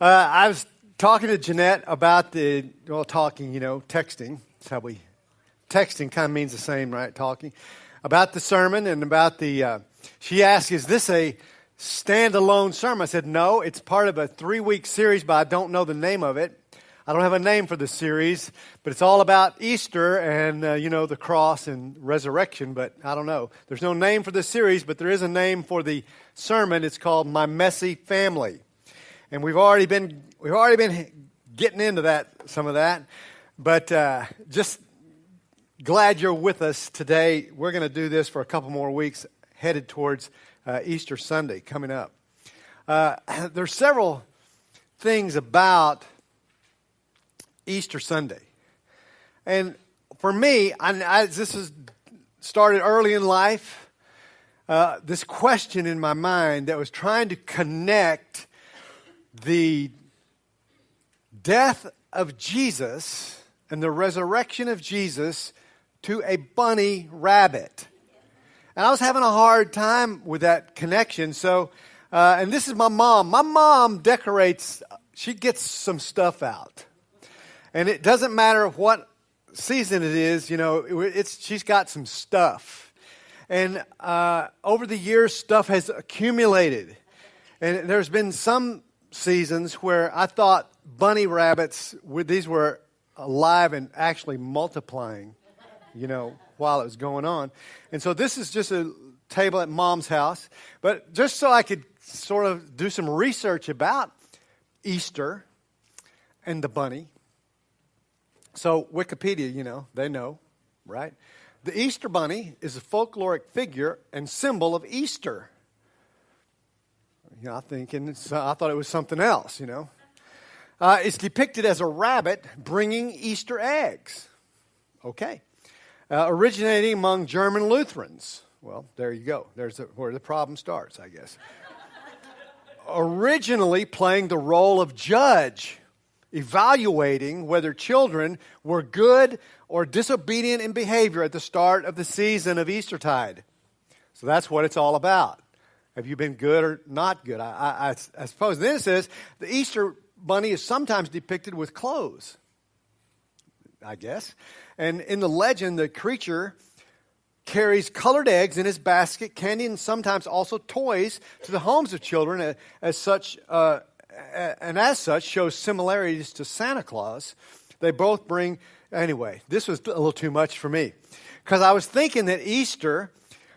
I was talking to Jeanette about texting. That's how texting kind of means the same, right? Talking. About the sermon and about she asked, is this a standalone sermon? I said, no, it's part of a 3-week series, but I don't know the name of it. I don't have a name for the series, but it's all about Easter and, the cross and resurrection, but I don't know. There's no name for the series, but there is a name for the sermon. It's called My Messy Family. And we've already been getting into some of that, but just glad you're with us today. We're going to do this for a couple more weeks, headed towards Easter Sunday coming up. There's several things about Easter Sunday. And for me, this has started early in life, this question in my mind that was trying to connect the death of Jesus and the resurrection of Jesus to a bunny rabbit. And I was having a hard time with that connection. So, and this is my mom. My mom decorates, she gets some stuff out. And it doesn't matter what season it is, she's got some stuff. And over the years, stuff has accumulated. And there's been some seasons where I thought bunny rabbits, these were alive and actually multiplying, while it was going on. And so this is just a table at Mom's house. But just so I could sort of do some research about Easter and the bunny. So Wikipedia, they know, right? The Easter bunny is a folkloric figure and symbol of Easter. I thought it was something else, It's depicted as a rabbit bringing Easter eggs. Okay. Originating among German Lutherans. Well, there you go. There's where the problem starts, I guess. Originally playing the role of judge, evaluating whether children were good or disobedient in behavior at the start of the season of Eastertide. So that's what it's all about. Have you been good or not good? I suppose. Then it says the Easter bunny is sometimes depicted with clothes, I guess. And in the legend, the creature carries colored eggs in his basket, candy, and sometimes also toys to the homes of children, as such shows similarities to Santa Claus. They both bring, anyway, this was a little too much for me. Because I was thinking that Easter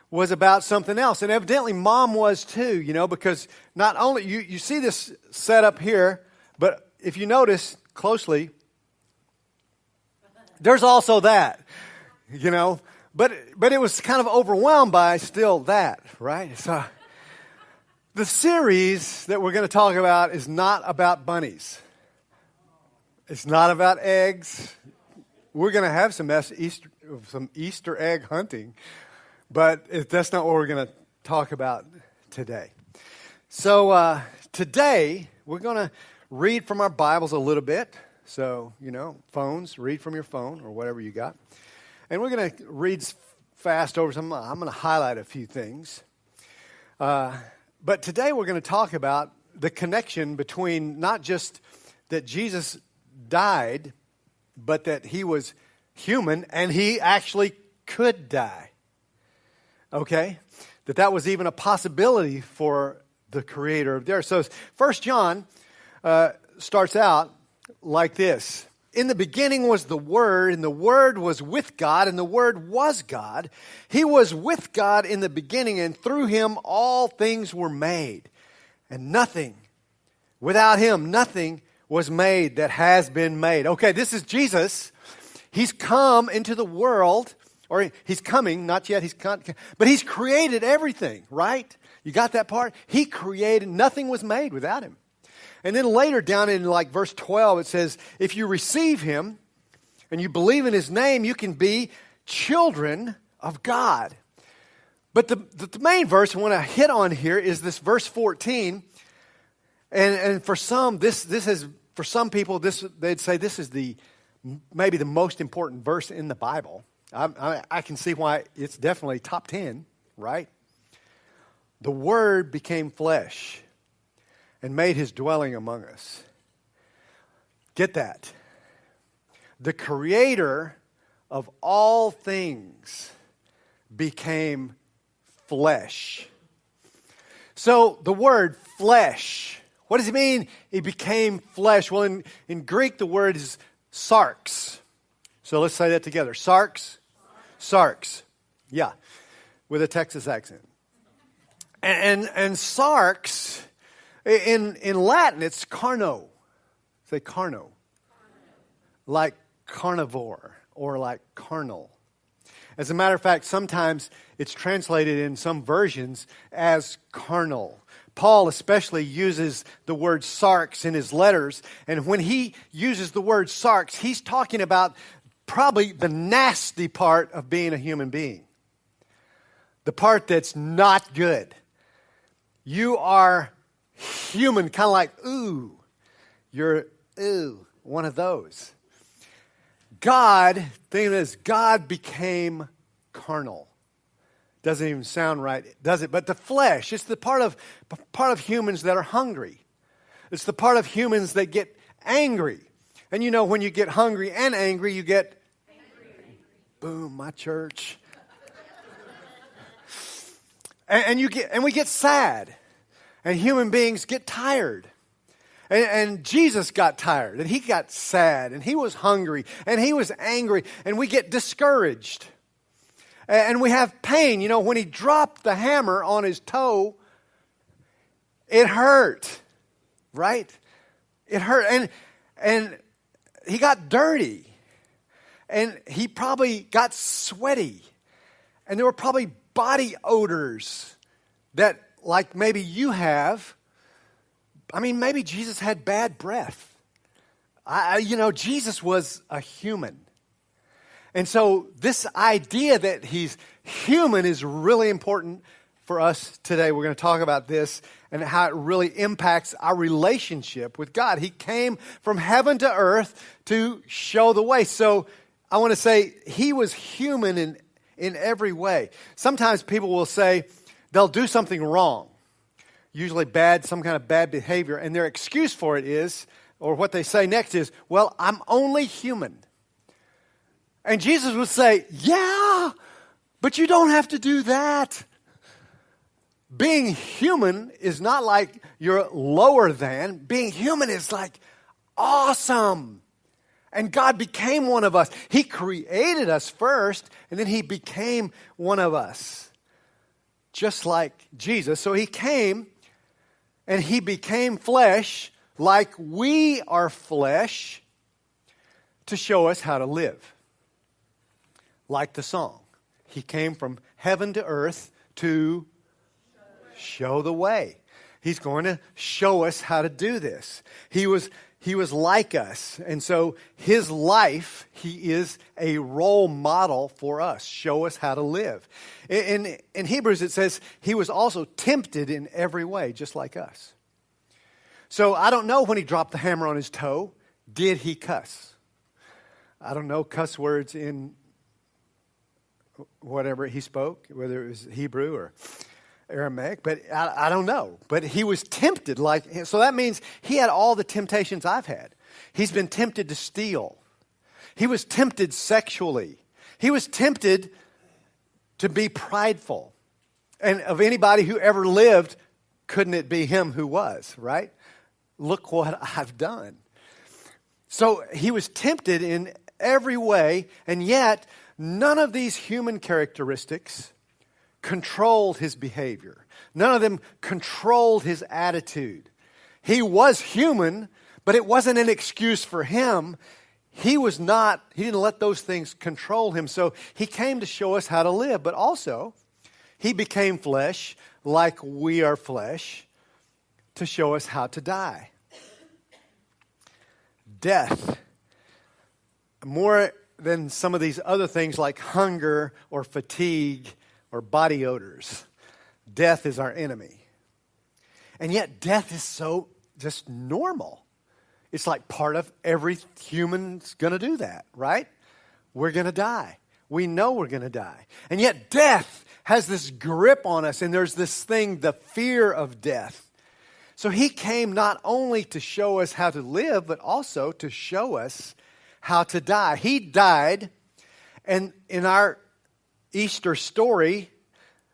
was about something else. And evidently Mom was too, because not only, you see this set up here, but if you notice closely, there's also that, But it was kind of overwhelmed by still that, right? So the series that we're going to talk about is not about bunnies. It's not about eggs. We're going to have some Easter egg hunting, but that's not what we're going to talk about today. So today we're going to read from our Bibles a little bit. So, phones, read from your phone or whatever you got. And we're going to read fast over some. I'm going to highlight a few things. But today we're going to talk about the connection between not just that Jesus died, but that he was human and he actually could die. Okay? That was even a possibility for the creator of the earth. So 1 John starts out like this. In the beginning was the Word, and the Word was with God, and the Word was God. He was with God in the beginning, and through him all things were made. And without him, nothing was made that has been made. Okay, this is Jesus. He's come into the world, or he's coming, not yet, but he's created everything, right? You got that part? He created, nothing was made without him. And then later down in verse 12, it says, if you receive him and you believe in his name, you can be children of God. But the main verse I want to hit on here is this verse 14. And for some, for some people, they'd say this is maybe the most important verse in the Bible. I can see why it's definitely top 10, right? The Word became flesh and made his dwelling among us. Get that. The creator of all things became flesh. So the word flesh, what does it mean? It became flesh. Well, in Greek, the word is sarx. So let's say that together. Sarx. Sarx. Yeah, with a Texas accent. And sarx, in Latin, it's carno. Say carno. Like carnivore or like carnal. As a matter of fact, sometimes it's translated in some versions as carnal. Paul especially uses the word sarx in his letters. And when he uses the word sarx, he's talking about probably the nasty part of being a human being. The part that's not good. You are human, kind of like, ooh. You're, ooh, one of those. God, think of this, God became carnal. Doesn't even sound right, does it? But the flesh, it's the part of humans that are hungry. It's the part of humans that get angry. And you know, when you get hungry and angry, you get angry. Boom, my church. and we get sad. And human beings get tired. And Jesus got tired, and he got sad, and he was hungry, and he was angry, and we get discouraged. And we have pain. You know, when he dropped the hammer on his toe, it hurt, right? It hurt. And he got dirty, and he probably got sweaty, and there were probably body odors that, like maybe you have. I mean, maybe Jesus had bad breath. Jesus was a human. And so this idea that he's human is really important for us today. We're going to talk about this and how it really impacts our relationship with God. He came from heaven to earth to show the way. So I want to say he was human in every way. Sometimes people will say they'll do something wrong. Usually some kind of bad behavior, and their excuse for it is, or what they say next is, well, I'm only human. And Jesus would say, yeah, but you don't have to do that. Being human is not like you're lower than. Being human is like awesome. And God became one of us. He created us first, and then he became one of us. Just like Jesus. So he came and he became flesh like we are flesh to show us how to live. Like the song. He came from heaven to earth to show the way. He's going to show us how to do this. He was like us. And so his life, he is a role model for us. Show us how to live. In Hebrews it says he was also tempted in every way, just like us. So I don't know when he dropped the hammer on his toe, did he cuss? I don't know cuss words in whatever he spoke, whether it was Hebrew or Aramaic, but I don't know. But he was tempted so that means he had all the temptations I've had. He's been tempted to steal. He was tempted sexually. He was tempted to be prideful. And of anybody who ever lived, couldn't it be him who was, right? Look what I've done. So he was tempted in every way, and yet none of these human characteristics controlled his behavior. None of them controlled his attitude. He was human, but it wasn't an excuse for him. He didn't let those things control him. So he came to show us how to live, but also he became flesh like we are flesh to show us how to die. Death, more than some of these other things like hunger or fatigue or body odors. Death is our enemy. And yet death is so just normal. It's like part of every human's going to do that, right? We're going to die. We know we're going to die. And yet death has this grip on us, and there's this thing, the fear of death, So he came not only to show us how to live, but also to show us how to die. He died, and in our Easter story,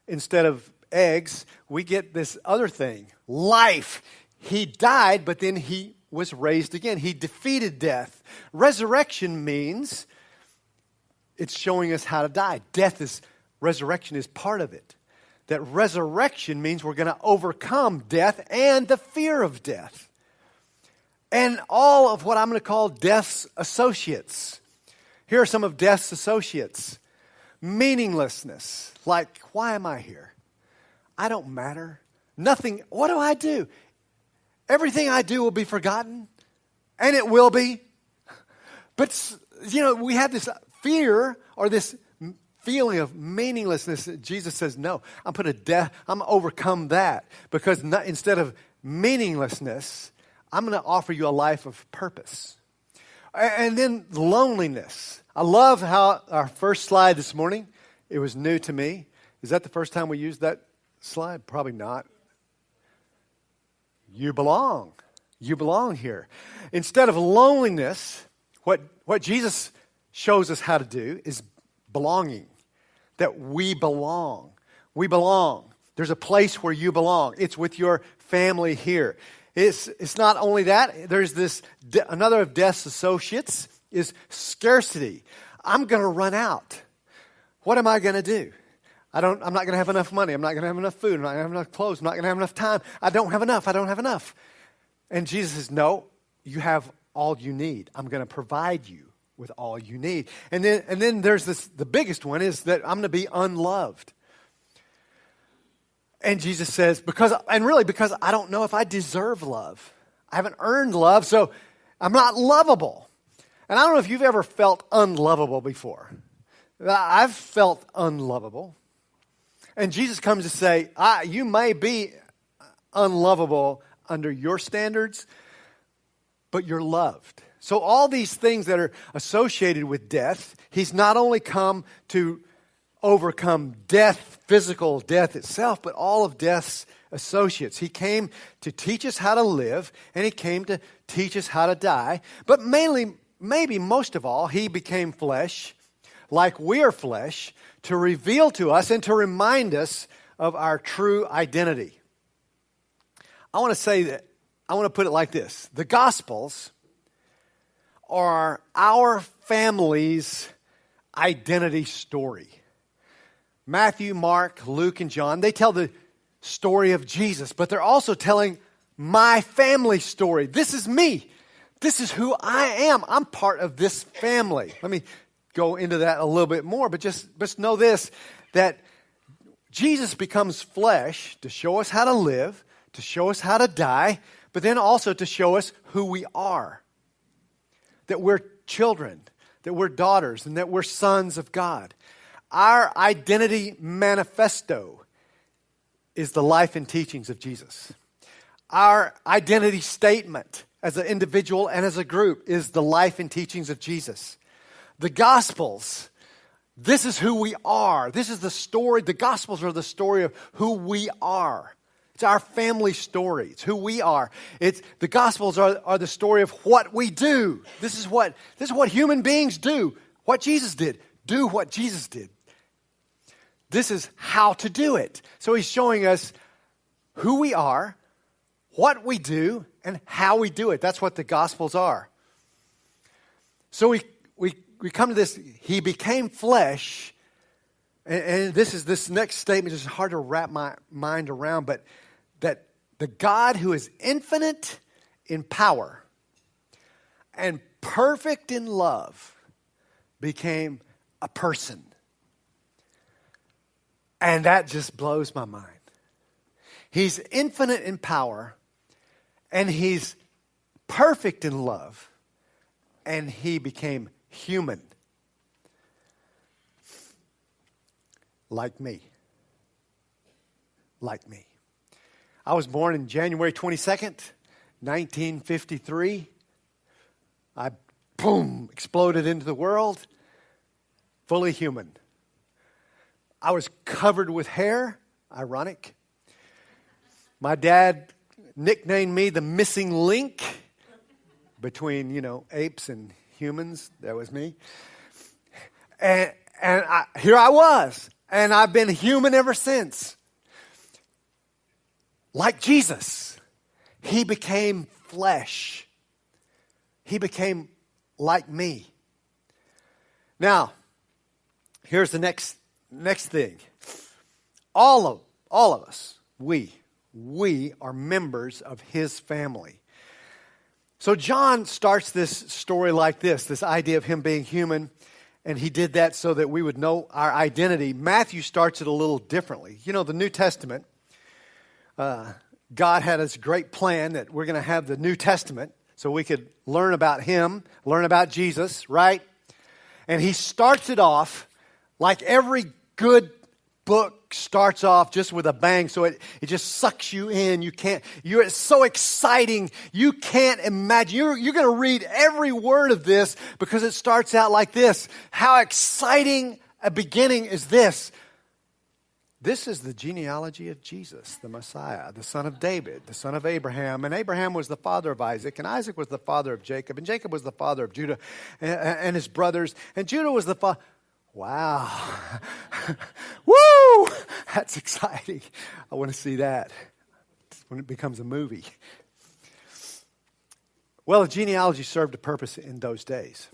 instead of eggs, we get this other thing, life. He died, but then he was raised again. He defeated death. Resurrection means it's showing us how to die. Resurrection is part of it. That resurrection means we're going to overcome death and the fear of death. And all of what I'm going to call death's associates. Here are some of death's associates. Meaninglessness. Like, why am I here? I don't matter. Nothing. What do I do? Everything I do will be forgotten. And it will be. But, we have this fear or this feeling of meaninglessness. Jesus says, no, I'm overcome that. Because instead of meaninglessness, I'm going to offer you a life of purpose. And then loneliness. I love how our first slide this morning, it was new to me. Is that the first time we used that slide? Probably not. You belong. You belong here. Instead of loneliness, what Jesus shows us how to do is belonging. That we belong. We belong. There's a place where you belong. It's with your family here. It's not only that. There's another of death's associates is scarcity. I'm going to run out. What am I going to do? I'm not going to have enough money. I'm not going to have enough food. I'm not going to have enough clothes. I'm not going to have enough time. I don't have enough. And Jesus says, no, you have all you need. I'm going to provide you with all you need. And then there's the biggest one is that I'm going to be unloved. And Jesus says, because I don't know if I deserve love. I haven't earned love, so I'm not lovable. And I don't know if you've ever felt unlovable before. I've felt unlovable. And Jesus comes to say, you may be unlovable under your standards, but you're loved. So all these things that are associated with death, he's not only come to overcome death, physical death itself, but all of death's associates. He came to teach us how to live, and he came to teach us how to die. But mainly, maybe most of all, he became flesh, like we are flesh, to reveal to us and to remind us of our true identity. I want to put it like this. The Gospels are our family's identity story. Matthew, Mark, Luke, and John, they tell the story of Jesus, but they're also telling my family story. This is me. This is who I am. I'm part of this family. Let me go into that a little bit more, but just know this, that Jesus becomes flesh to show us how to live, to show us how to die, but then also to show us who we are. That we're children, that we're daughters, and that we're sons of God. Our identity manifesto is the life and teachings of Jesus. Our identity statement as an individual and as a group is the life and teachings of Jesus. The Gospels, this is who we are. This is the story. The Gospels are the story of who we are. It's our family story. It's who we are. The Gospels are the story of what we do. This is what human beings do. What Jesus did. Do what Jesus did. This is how to do it. So he's showing us who we are, what we do, and how we do it. That's what the Gospels are. So we come to this, he became flesh, and this next statement is hard to wrap my mind around, but that the God who is infinite in power and perfect in love became a person. And that just blows my mind. He's infinite in power, and he's perfect in love, and he became human. Like me. Like me. I was born on January 22nd, 1953. I, exploded into the world, fully human. I was covered with hair, ironic. My dad nicknamed me the missing link between, apes and humans. That was me. And here I was. And I've been human ever since. Like Jesus, he became flesh. He became like me. Now, here's the next thing. All of us, we are members of his family. So John starts this story like this idea of him being human, and he did that so that we would know our identity. Matthew starts it a little differently. The New Testament, God had this great plan that we're going to have the New Testament so we could learn about him, learn about Jesus, right? And he starts it off like every good book starts off just with a bang, so it just sucks you in. You're so exciting, you can't imagine. You're going to read every word of this because it starts out like this. How exciting a beginning is this? This is the genealogy of Jesus, the Messiah, the son of David, the son of Abraham. And Abraham was the father of Isaac, and Isaac was the father of Jacob, and Jacob was the father of Judah and his brothers, and Judah was the father. Wow. Woo! That's exciting. I want to see that when it becomes a movie. Well, the genealogy served a purpose in those days.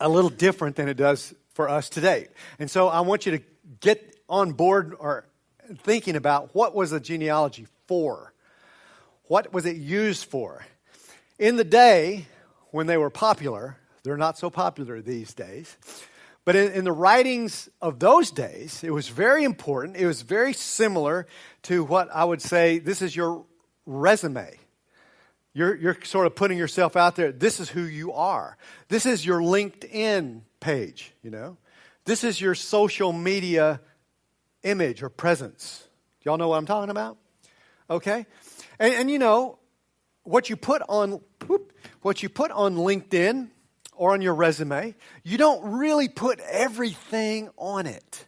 A little different than it does for us today. And so I want you to get on board or thinking about what was the genealogy for? What was it used for? In the day when they were popular, they're not so popular these days, but in the writings of those days, it was very important. It was very similar to what I would say, this is your resume. You're sort of putting yourself out there. This is who you are. This is your LinkedIn page, This is your social media image or presence. Do y'all know what I'm talking about? Okay? And what you put on LinkedIn or on your resume, you don't really put everything on it.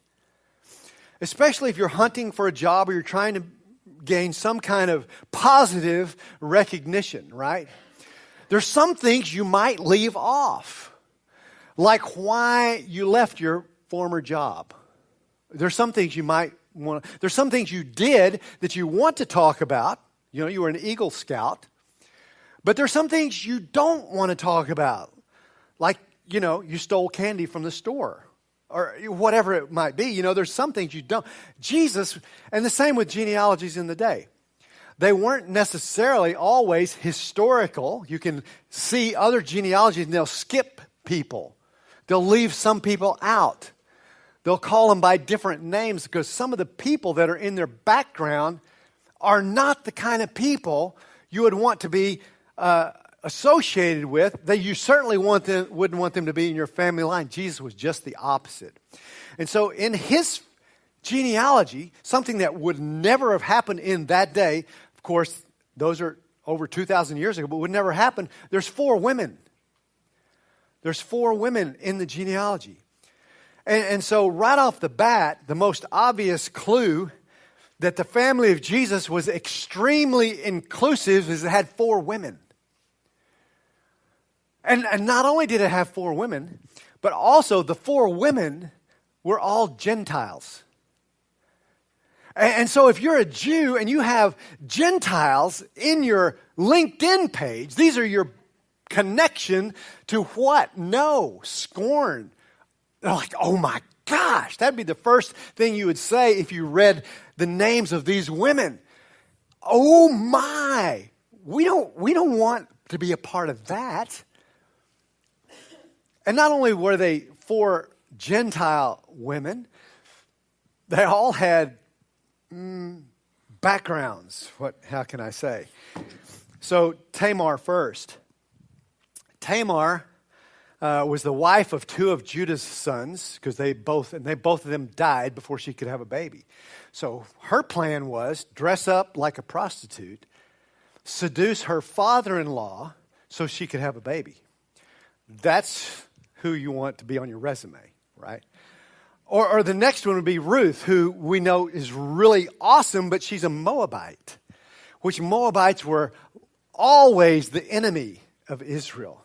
Especially if you're hunting for a job or you're trying to gain some kind of positive recognition, right? There's some things you might leave off. Like why you left your former job. There's some things you might want. There's some things you did that you want to talk about. You were an Eagle Scout. But there's some things you don't want to talk about. Like, you stole candy from the store. Or whatever it might be. There's some things you don't. Jesus, and the same with genealogies in the day. They weren't necessarily always historical. You can see other genealogies and they'll skip people. They'll leave some people out. They'll call them by different names because some of the people that are in their background are not the kind of people you would want to be associated with, that you certainly wouldn't want them to be in your family line. Jesus was just the opposite. And so in his genealogy, something that would never have happened in that day, of course, those are over 2,000 years ago, but would never happen. There's 4 women. There's 4 women in the genealogy. And so right off the bat, the most obvious clue that the family of Jesus was extremely inclusive is it had 4 women. And not only did it have 4 women, but also the 4 women were all Gentiles. And so if you're a Jew and you have Gentiles in your LinkedIn page, these are your connection to what? No, scorn. They're like, oh my gosh, that'd be the first thing you would say if you read the names of these women. Oh my, we don't want to be a part of that. And not only were they 4 Gentile women, they all had backgrounds. How can I say? So Tamar first. Tamar was the wife of 2 of Judah's sons, because they both of them died before she could have a baby. So her plan was dress up like a prostitute, seduce her father-in-law so she could have a baby. That's who you want to be on your resume, right? Or the next one would be Ruth, who we know is really awesome, but she's a Moabite. which Moabites were always the enemy of Israel.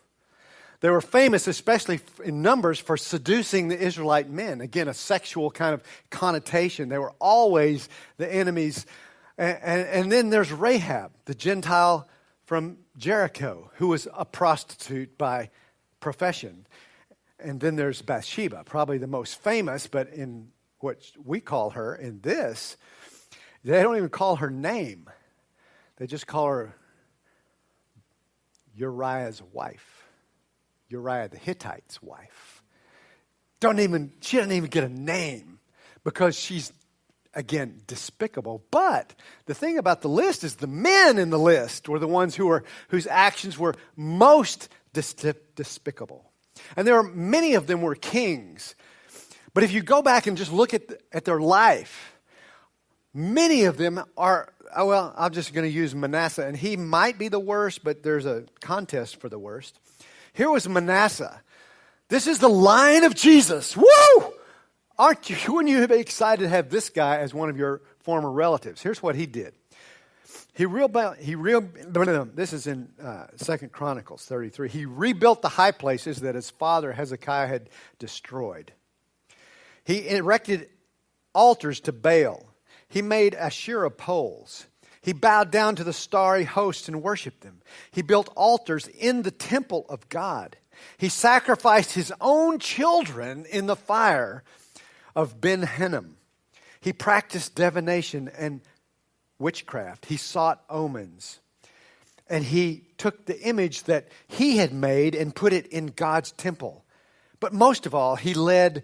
They were famous, especially in Numbers, for seducing the Israelite men. Again, a sexual kind of connotation. They were always the enemies. And then there's Rahab, the Gentile from Jericho, who was a prostitute by profession. And then there's Bathsheba, probably the most famous, but in what we call her in this, they don't even call her name. They just call her Uriah's wife. Uriah the Hittite's wife. She doesn't even get a name because she's, again, despicable. But the thing about the list is the men in the list were the ones whose actions were most despicable. And there are many of them were kings. But if you go back and just look at their life, many of them are, well, I'm just going to use Manasseh, and he might be the worst, but there's a contest for the worst. Here was Manasseh. This is the line of Jesus. Woo! Wouldn't you be excited to have this guy as one of your former relatives? Here's what he did. This is in 2 Chronicles 33. He rebuilt the high places that his father Hezekiah had destroyed. He erected altars to Baal. He made Asherah poles. He bowed down to the starry host and worshiped them. He built altars in the temple of God. He sacrificed his own children in the fire of Ben-Hinnom. He practiced divination and witchcraft. He sought omens. And he took the image that he had made and put it in God's temple. But most of all, he led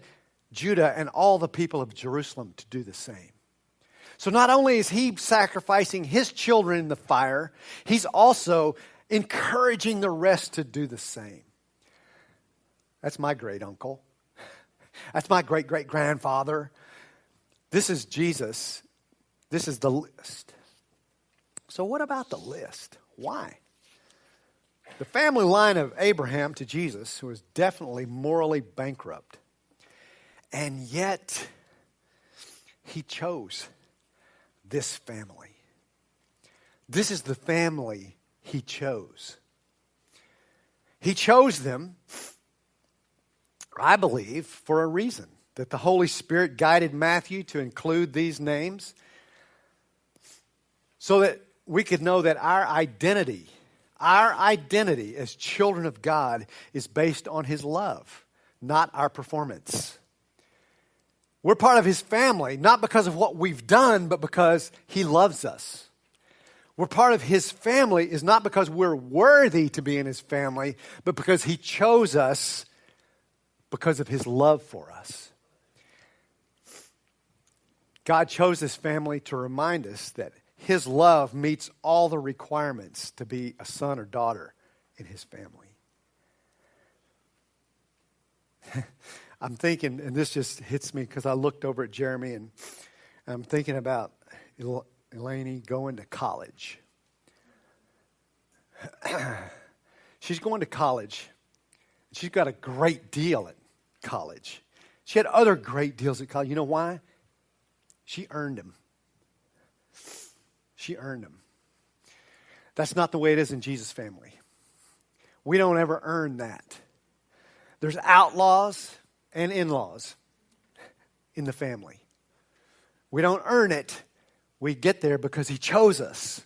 Judah and all the people of Jerusalem to do the same. So not only is he sacrificing his children in the fire, he's also encouraging the rest to do the same. That's my great uncle. That's my great great grandfather. This is Jesus. This is the list. So what about the list? Why? The family line of Abraham to Jesus was definitely morally bankrupt. And yet, he chose this family. This is the family he chose. He chose them, I believe, for a reason. That the Holy Spirit guided Matthew to include these names so that we could know that our identity as children of God is based on his love, not our performance. We're part of his family, not because of what we've done, but because he loves us. We're part of his family is not because we're worthy to be in his family, but because he chose us because of his love for us. God chose this family to remind us that his love meets all the requirements to be a son or daughter in his family. I'm thinking, and this just hits me because I looked over at Jeremy and I'm thinking about Eleni going to college. She's going to college. She's got a great deal at college. She had other great deals at college. You know why? She earned them. She earned them. That's not the way it is in Jesus' family. We don't ever earn that. There's outlaws and in-laws in the family. We don't earn it. We get there because he chose us.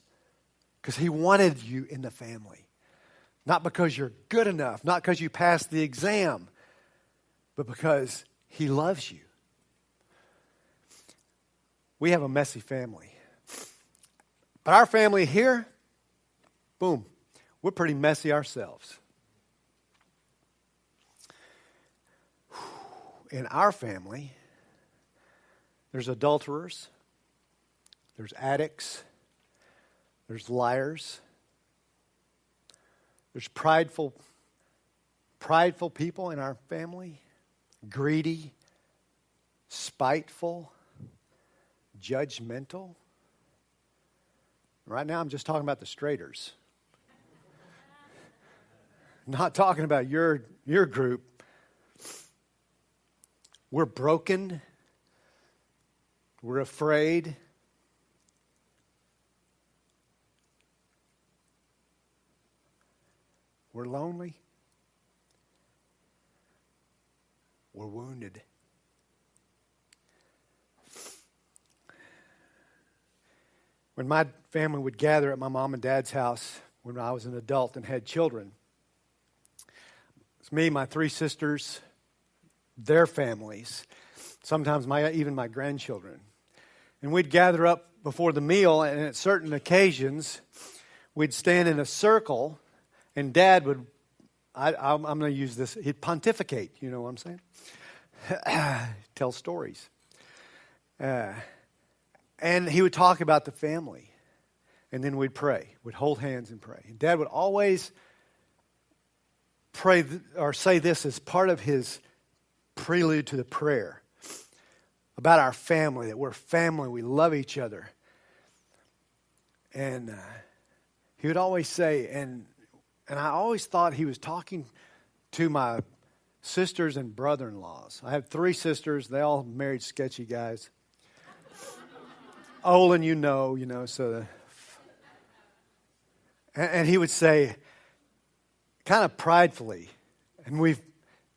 Because he wanted you in the family. Not because you're good enough. Not because you passed the exam. But because he loves you. We have a messy family. But our family here, boom, we're pretty messy ourselves. In our family, there's adulterers, there's addicts, there's liars, there's prideful people in our family, greedy, spiteful, judgmental. Right now I'm just talking about the Straders. Not talking about your group. We're broken. We're afraid. We're lonely. We're wounded. When my family would gather at my mom and dad's house when I was an adult and had children, it's me, my 3 sisters, their families, sometimes even my grandchildren. And we'd gather up before the meal, and at certain occasions, we'd stand in a circle, and Dad would, I'm going to use this, he'd pontificate, you know what I'm saying? Tell stories. And he would talk about the family, and then we'd pray. We'd hold hands and pray. And Dad would always pray or say this as part of his prelude to the prayer about our family, that we're family, we love each other. And he would always say, and I always thought he was talking to my sisters and brother-in-laws. I have 3 sisters. They all married sketchy guys. Olin, you know, so. And he would say, kind of pridefully, and we've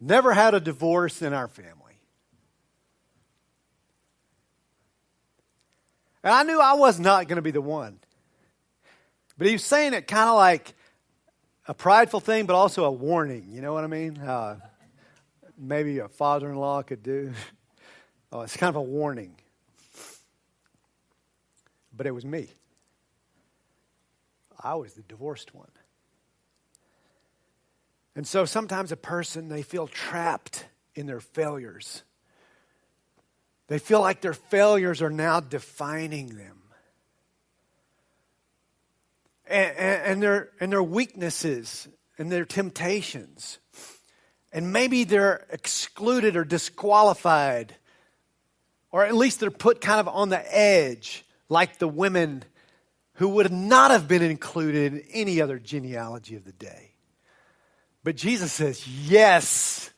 never had a divorce in our family. And I knew I was not going to be the one. But he was saying it kind of like a prideful thing, but also a warning. You know what I mean? Maybe a father-in-law could do. Oh, it's kind of a warning. But it was me. I was the divorced one. And so sometimes a person, they feel trapped in their failures. They feel like their failures are now defining them. And their weaknesses and their temptations. And maybe they're excluded or disqualified. Or at least they're put kind of on the edge, like the women who would not have been included in any other genealogy of the day. But Jesus says, yes,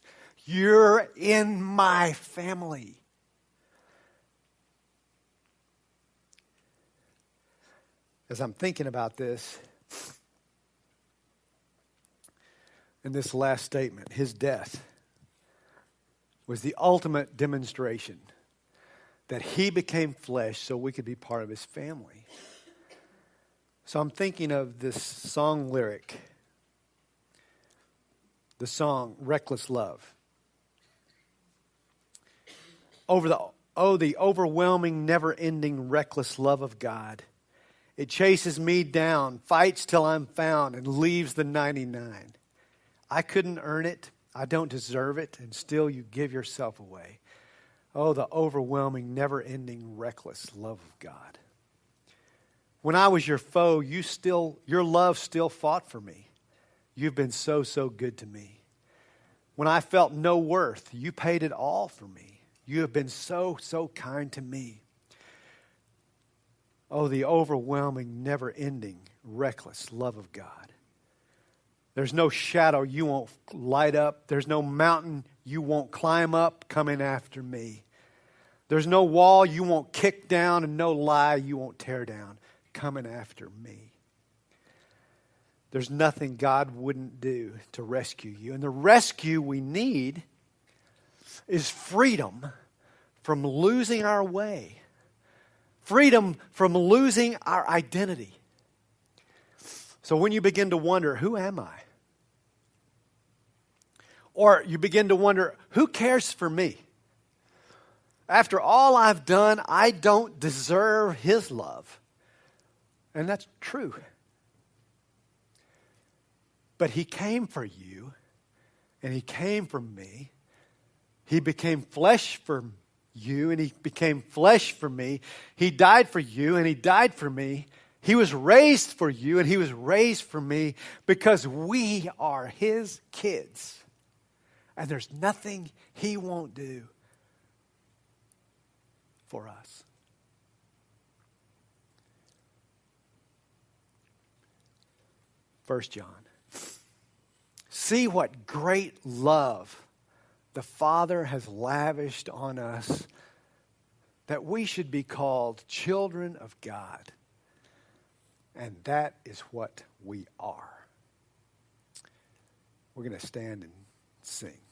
you're in my family. As I'm thinking about this, in this last statement, his death was the ultimate demonstration that he became flesh so we could be part of his family. So I'm thinking of this song lyric, the song Reckless Love. The overwhelming, never-ending, reckless love of God. It chases me down, fights till I'm found, and leaves the 99. I couldn't earn it. I don't deserve it, and still you give yourself away. Oh, the overwhelming, never-ending, reckless love of God. When I was your foe, your love still fought for me. You've been so, so good to me. When I felt no worth, you paid it all for me. You have been so, so kind to me. Oh, the overwhelming, never-ending, reckless love of God. There's no shadow you won't light up. There's no mountain you won't climb up coming after me. There's no wall you won't kick down and no lie you won't tear down coming after me. There's nothing God wouldn't do to rescue you. And the rescue we need is freedom from losing our way. Freedom from losing our identity. So when you begin to wonder, who am I? Or you begin to wonder, who cares for me? After all I've done, I don't deserve his love. And that's true. But he came for you, and he came for me. He became flesh for you, and he became flesh for me. He died for you, and he died for me. He was raised for you, and he was raised for me because we are his kids. And there's nothing he won't do for us. First John. See what great love the Father has lavished on us, that we should be called children of God. And that is what we are. we're going to stand and sing.